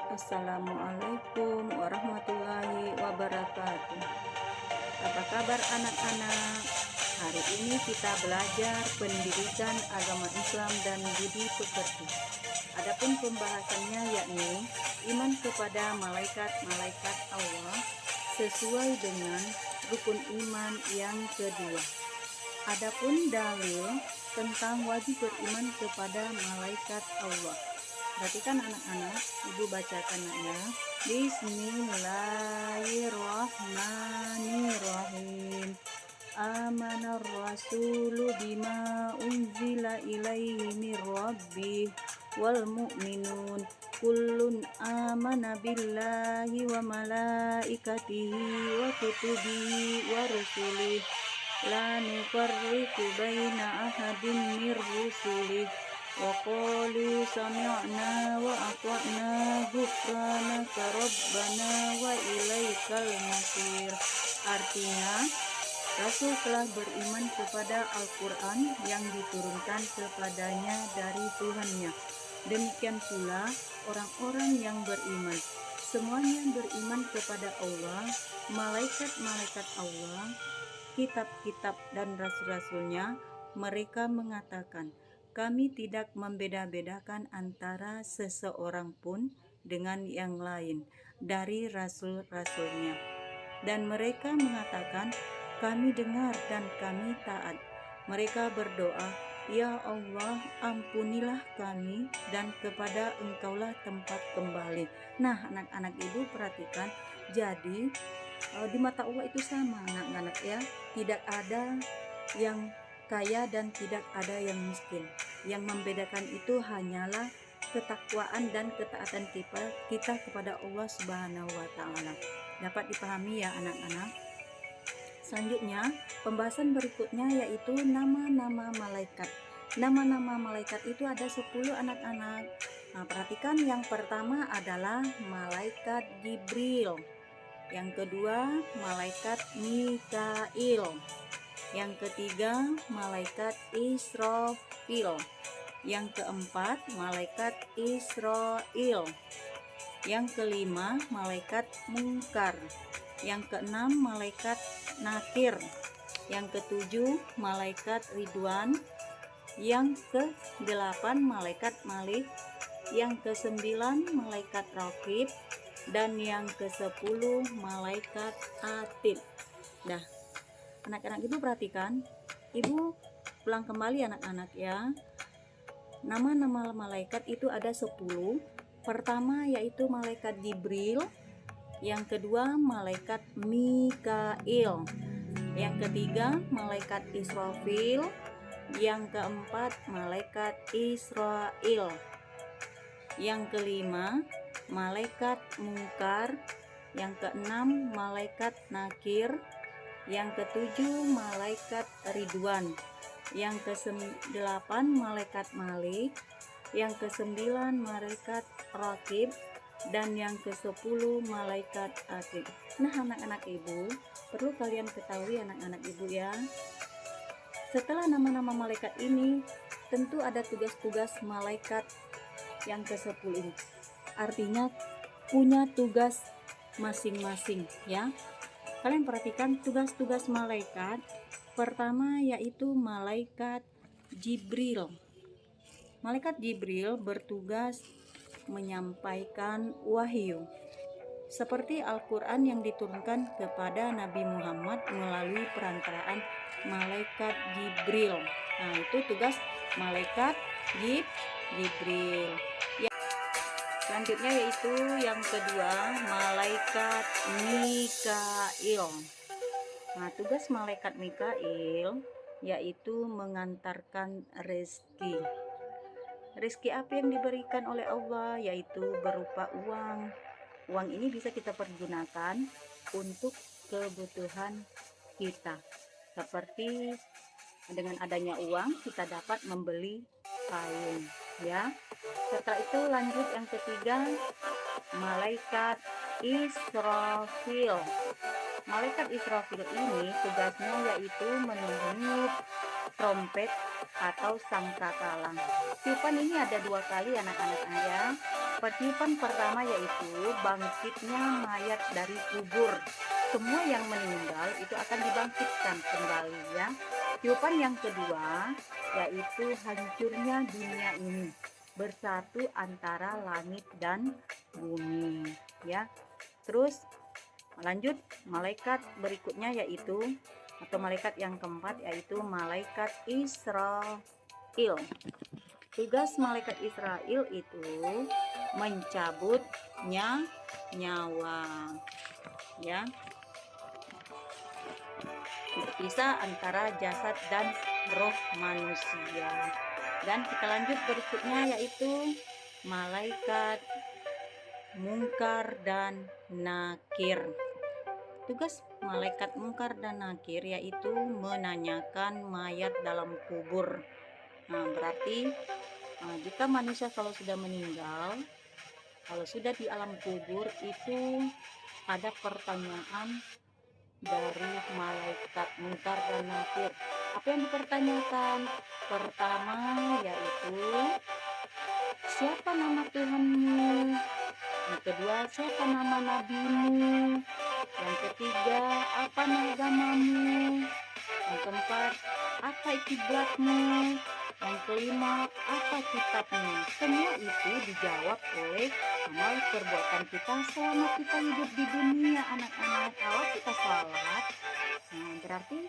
Assalamualaikum warahmatullahi wabarakatuh. Apa kabar anak-anak? Hari ini kita belajar pendidikan agama Islam dan budi pekerti. Adapun pembahasannya yakni iman kepada malaikat-malaikat Allah sesuai dengan rukun iman yang kedua. Adapun dalil tentang wajib beriman kepada malaikat Allah. Perhatikan anak-anak, ibu bacakan ya. Bismillahirrahmanirrahim. Amanar rasulu bima unzila ilaihi mir rabbih wal mu'minun kullun amana billahi wa malaikatihi wa kutubihi wa rusulih la nufarriqu baina ahadin mir rusulih wa qalu sami'na wa ata'na ghufranaka rabbana wa ilaikal masir. Artinya, Rasul telah beriman kepada Al-Quran yang diturunkan kepadanya dari Tuhannya. Demikian pula orang-orang yang beriman. Semuanya beriman kepada Allah, malaikat-malaikat Allah, kitab-kitab dan rasul-rasulnya. Mereka mengatakan, kami tidak membeda-bedakan antara seseorang pun dengan yang lain dari rasul-rasulnya. Dan mereka mengatakan, kami dengar dan kami taat. Mereka berdoa, ya Allah, ampunilah kami dan kepada Engkaulah tempat kembali. Nah, anak-anak ibu perhatikan, jadi di mata Allah itu sama anak-anak ya. Tidak ada yang kaya dan tidak ada yang miskin. Yang membedakan itu hanyalah ketakwaan dan ketaatan kita kepada Allah Subhanahu wa taala. Dapat dipahami ya anak-anak? Selanjutnya, pembahasan berikutnya yaitu nama-nama malaikat. Nama-nama malaikat itu ada 10 anak-anak. Nah, perhatikan yang pertama adalah malaikat Jibril. Yang kedua, malaikat Mikail. Yang ketiga, malaikat Israfil. Yang keempat, malaikat Israel. Yang kelima, malaikat Munkar. Yang keenam, malaikat Nakir. Yang ketujuh, malaikat Ridwan. Yang kedelapan, malaikat Malik. Yang kesembilan, malaikat Raqib. Dan yang ke-10, malaikat Atid. Nah, anak-anak ibu perhatikan, ibu ulang kembali anak-anak ya. Nama-nama malaikat itu ada 10. Pertama yaitu malaikat Jibril. Yang kedua, malaikat Mikail. Yang ketiga, malaikat Israfil. Yang keempat, malaikat Israel. Yang kelima, malaikat Munkar. Yang keenam, malaikat Nakir. Yang ketujuh, malaikat Ridwan. Yang ke-8, malaikat Malik. Yang ke-9, malaikat Raqib. Dan yang ke-10, malaikat Atid. Nah, anak-anak ibu, perlu kalian ketahui anak-anak ibu ya. Setelah nama-nama malaikat ini, tentu ada tugas-tugas malaikat yang ke-10 ini. Artinya punya tugas masing-masing ya. Kalian perhatikan tugas-tugas malaikat. Pertama yaitu malaikat Jibril. Malaikat Jibril bertugas menyampaikan wahyu seperti Al-Quran yang diturunkan kepada Nabi Muhammad melalui perantaraan malaikat Jibril. Nah, itu tugas malaikat Jibril. Selanjutnya yaitu yang kedua, malaikat Mikail. Nah, tugas malaikat Mikail yaitu mengantarkan rezeki. Rezeki apa yang diberikan oleh Allah yaitu berupa uang. Uang ini bisa kita pergunakan untuk kebutuhan kita. Seperti dengan adanya uang kita dapat membeli payung ya. Setelah itu lanjut yang ketiga, malaikat Israfil. Malaikat Israfil ini tugasnya yaitu meniup trompet atau sangkakala. Tiupan ini ada 2 kali anak-anak ya. Tiupan pertama yaitu bangkitnya mayat dari kubur. Semua yang meninggal itu akan dibangkitkan kembali ya. Tiupan yang kedua yaitu hancurnya dunia ini, bersatu antara langit dan bumi ya. Terus lanjut, malaikat berikutnya yaitu atau malaikat yang keempat yaitu malaikat Israel. Tugas malaikat Israel itu mencabut nyawa ya, berpisah antara jasad dan roh manusia. Dan kita lanjut berikutnya yaitu malaikat Mungkar dan Nakir. Tugas malaikat Mungkar dan Nakir yaitu menanyakan mayat dalam kubur. Berarti jika manusia kalau sudah meninggal, kalau sudah di alam kubur itu ada pertanyaan dari malaikat Mungkar dan Nakir. Apa yang dipertanyakan? Pertama yaitu siapa nama Tuhanmu? Yang kedua, siapa nama nabimu? Yang ketiga, apa agamamu? Yang keempat, apa kiblatmu? Yang kelima, apa kitabmu? Semua itu dijawab oleh amal perbuatan kita selama kita hidup di dunia anak-anak. Kalau kita salat, berarti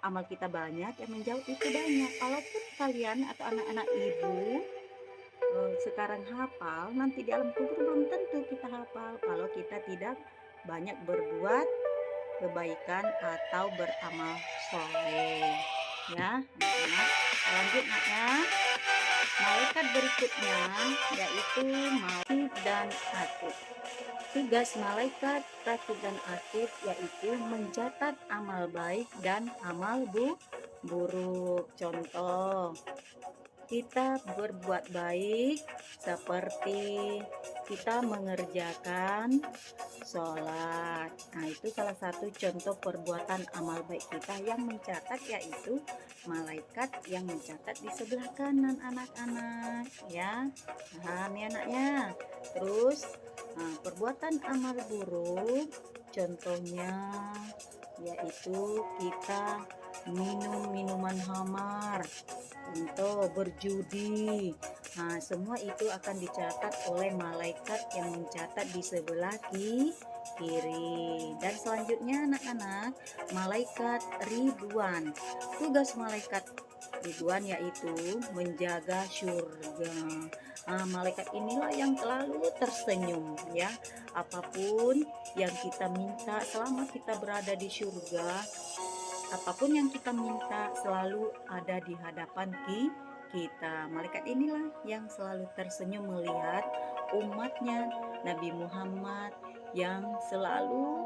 amal kita banyak, yang menjawab itu banyak. Kalaupun kalian atau anak-anak ibu sekarang hafal, nanti di alam kubur belum tentu kita hafal kalau kita tidak banyak berbuat kebaikan atau beramal soleh ya. Lanjut ya, malaikat berikutnya yaitu Ratib dan Atid. Tugas malaikat Ratib dan Atid yaitu mencatat amal baik dan amal buruk. Contoh, kita berbuat baik seperti kita mengerjakan sholat. Itu salah satu contoh perbuatan amal baik kita yang mencatat, yaitu malaikat yang mencatat di sebelah kanan anak-anak ya. Paham ya anaknya? Terus perbuatan amal buruk contohnya yaitu kita minum minuman hamar, untuk berjudi. Semua itu akan dicatat oleh malaikat yang mencatat di sebelah kiri. Dan selanjutnya anak-anak, malaikat Ridwan. Tugas malaikat Ridwan yaitu menjaga surga. Malaikat inilah yang selalu tersenyum ya. Apapun yang kita minta selama kita berada di surga, apapun yang kita minta selalu ada di hadapan kita. Malaikat inilah yang selalu tersenyum melihat umatnya Nabi Muhammad yang selalu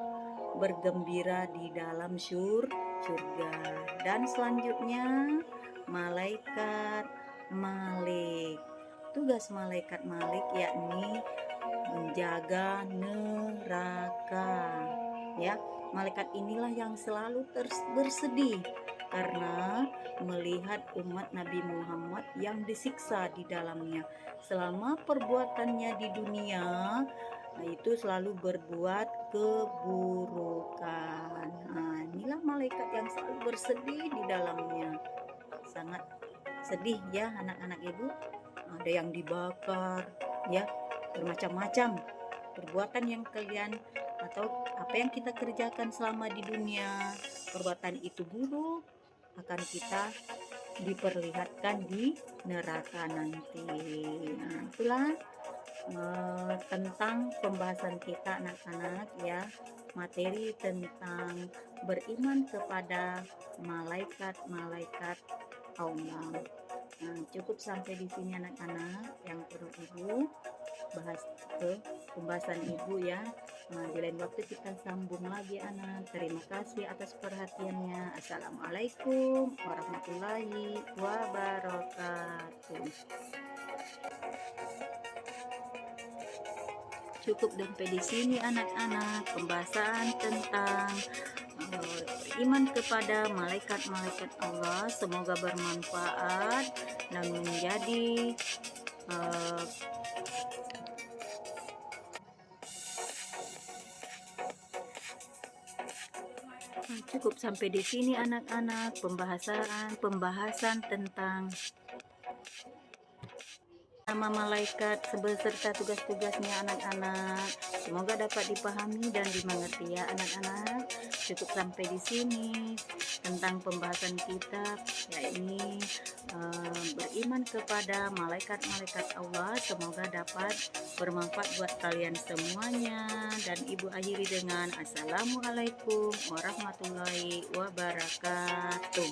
bergembira di dalam surga. Dan selanjutnya malaikat Malik. Tugas malaikat Malik yakni menjaga neraka ya. Malaikat inilah yang selalu bersedih karena melihat umat Nabi Muhammad yang disiksa di dalamnya selama perbuatannya di dunia, itu selalu berbuat keburukan. Inilah malaikat yang selalu bersedih di dalamnya. Sangat sedih ya anak-anak ibu. Ada yang dibakar ya, bermacam-macam perbuatan yang kalian atau apa yang kita kerjakan selama di dunia, perbuatan itu buruk, akan kita diperlihatkan di neraka nanti. Itulah tentang pembahasan kita anak-anak ya, materi tentang beriman kepada malaikat-malaikat Allah. Cukup sampai di sini anak-anak yang perlu ibu bahas ke pembahasan ibu ya. Di lain waktu kita sambung lagi anak. Terima kasih atas perhatiannya. Assalamualaikum warahmatullahi wabarakatuh. Cukup sampai di sini anak-anak pembahasan tentang beriman kepada malaikat-malaikat Allah. Semoga bermanfaat dan menjadi eh, cukup sampai di sini anak-anak pembahasan tentang nama malaikat beserta tugas-tugasnya anak-anak. Semoga dapat dipahami dan dimengerti ya anak-anak. Cukup sampai di sini tentang pembahasan kita, yakni beriman kepada malaikat-malaikat Allah. Semoga dapat bermanfaat buat kalian semuanya. Dan ibu akhiri dengan assalamualaikum warahmatullahi wabarakatuh.